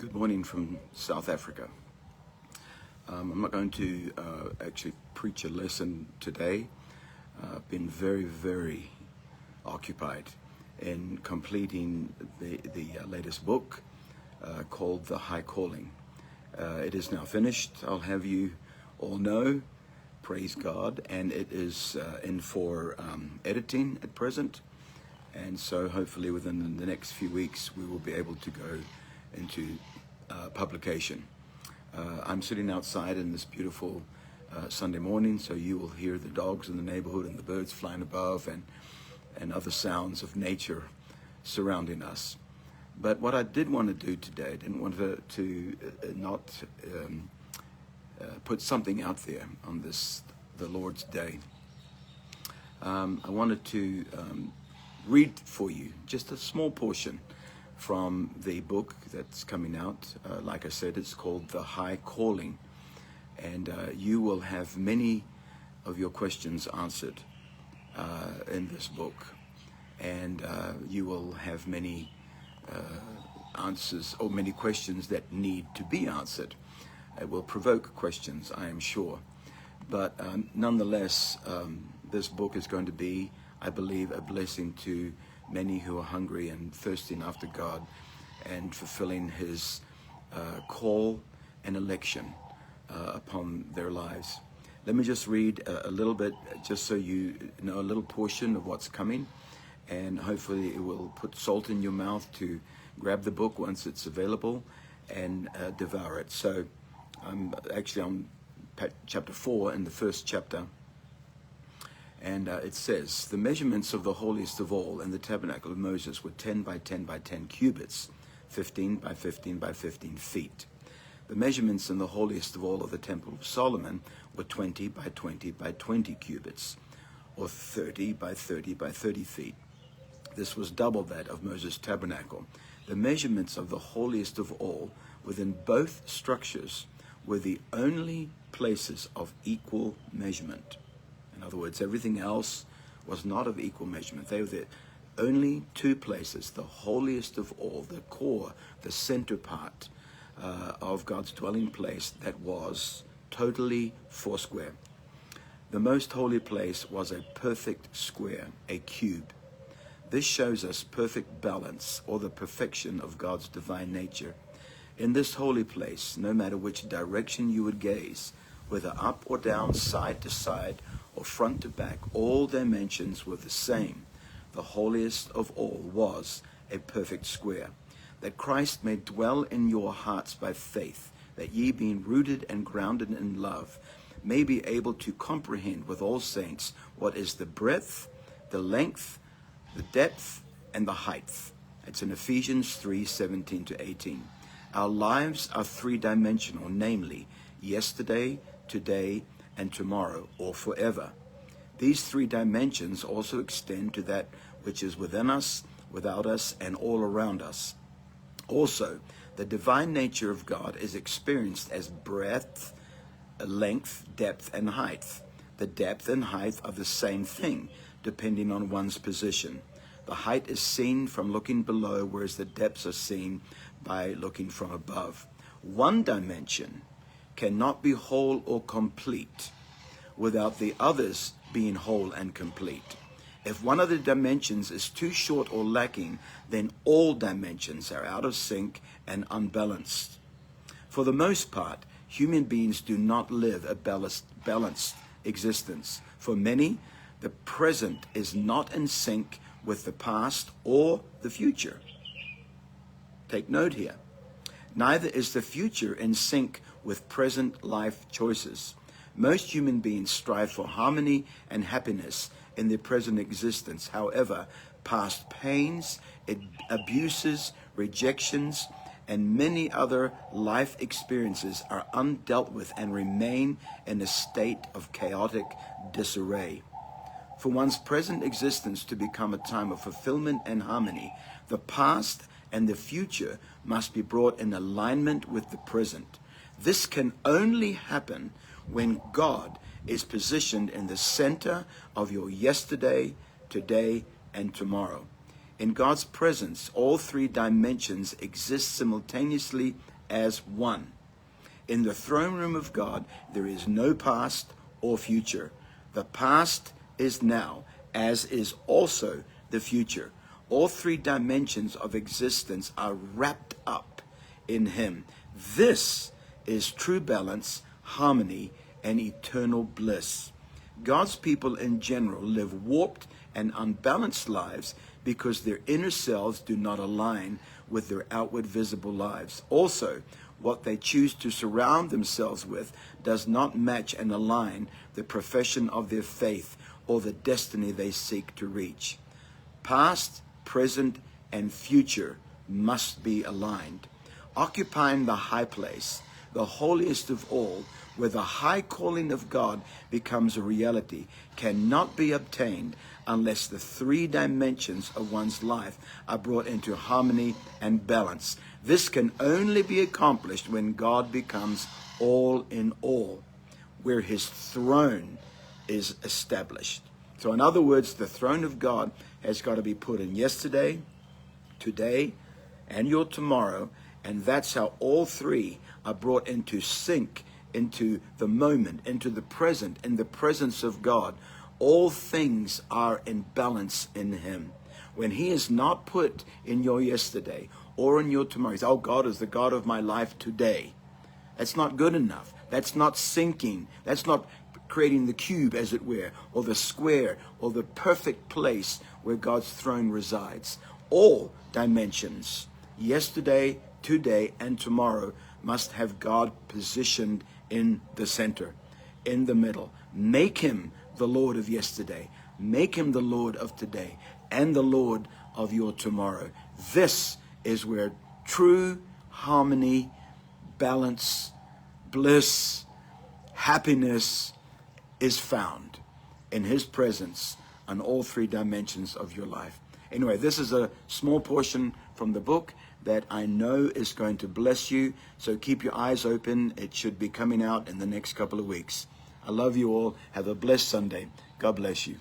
Good morning from South Africa. I'm not going to actually preach a lesson today. I've been very occupied in completing the latest book called The High Calling. It is now finished. I'll have you all know, praise God, and it is in for editing at present. And so hopefully within the next few weeks we will be able to go into publication. I'm sitting outside in this beautiful Sunday morning, so you will hear the dogs in the neighborhood and the birds flying above and other sounds of nature surrounding us. But what I did want to do today, I didn't want to not put something out there on the Lord's Day. I wanted to read for you just a small portion from the book that's coming out. Like I said, it's called The High Calling, and you will have many of your questions answered in this book, and you will have many answers or many questions that need to be answered. It will provoke questions, I am sure, but nonetheless, this book is going to be, I believe, a blessing to many who are hungry and thirsting after God and fulfilling His call and election upon their lives. Let me just read a little bit, just so you know a little portion of what's coming, and hopefully it will put salt in your mouth to grab the book once it's available and devour it. So I'm actually on chapter 4 in the first chapter. And it says, the measurements of the holiest of all in the tabernacle of Moses were 10 by 10 by 10 cubits, 15 by 15 by 15 feet. The measurements in the holiest of all of the temple of Solomon were 20 by 20 by 20 cubits, or 30 by 30 by 30 feet. This was double that of Moses' tabernacle. The measurements of the holiest of all within both structures were the only places of equal measurement. In other words, everything else was not of equal measurement. They were the only two places, the holiest of all, the core, the center part of God's dwelling place, that was totally foursquare. The most holy place was a perfect square, a cube. This shows us perfect balance, or the perfection of God's divine nature. In this holy place, no matter which direction you would gaze, whether up or down, side to side, or front to back, all dimensions were the same. The holiest of all was a perfect square, that Christ may dwell in your hearts by faith, that ye, being rooted and grounded in love, may be able to comprehend with all saints what is the breadth, the length, the depth, and the height. It's in Ephesians 3:17 to 18. Our lives are three-dimensional, namely, yesterday, today, and tomorrow, or forever. These three dimensions also extend to that which is within us, without us, and all around us. Also, the divine nature of God is experienced as breadth, length, depth, and height. The depth and height are the same thing, depending on one's position. The height is seen from looking below, whereas the depths are seen by looking from above. One dimension cannot be whole or complete without the others being whole and complete. If one of the dimensions is too short or lacking, then all dimensions are out of sync and unbalanced. For the most part, human beings do not live a balanced existence. For many, the present is not in sync with the past or the future. Take note here. Neither is the future in sync with present life choices. Most human beings strive for harmony and happiness in their present existence. However, past pains, abuses, rejections, and many other life experiences are undealt with and remain in a state of chaotic disarray. For one's present existence to become a time of fulfillment and harmony, the past and the future must be brought in alignment with the present. This can only happen when God is positioned in the center of your yesterday, today, and tomorrow. In God's presence, all three dimensions exist simultaneously as one. In the throne room of God, there is no past or future. The past is now, as is also the future. All three dimensions of existence are wrapped up in him. This is true balance, harmony, and eternal bliss. God's people in general live warped and unbalanced lives because their inner selves do not align with their outward visible lives. Also, what they choose to surround themselves with does not match and align the profession of their faith or the destiny they seek to reach. Past, present, and future must be aligned. Occupying the high place, the holiest of all, where the high calling of God becomes a reality, cannot be obtained unless the three dimensions of one's life are brought into harmony and balance. This can only be accomplished when God becomes all in all, where his throne is established. So in other words, the throne of God has got to be put in yesterday, today, and your tomorrow, and that's how all three are brought into sync, into the moment, into the present, in the presence of God. All things are in balance in him. When he is not put in your yesterday or in your tomorrow, he says, oh, God is the God of my life today. That's not good enough. That's not syncing. That's not creating the cube, as it were, or the square, or the perfect place where God's throne resides. All dimensions, yesterday, today, and tomorrow, must have God positioned in the center, in the middle. Make him the Lord of yesterday. Make him the Lord of today and the Lord of your tomorrow. This is where true harmony, balance, bliss, happiness is found, in his presence on all three dimensions of your life. Anyway, this is a small portion from the book that I know is going to bless you. So keep your eyes open. It should be coming out in the next couple of weeks. I love you all. Have a blessed Sunday. God bless you.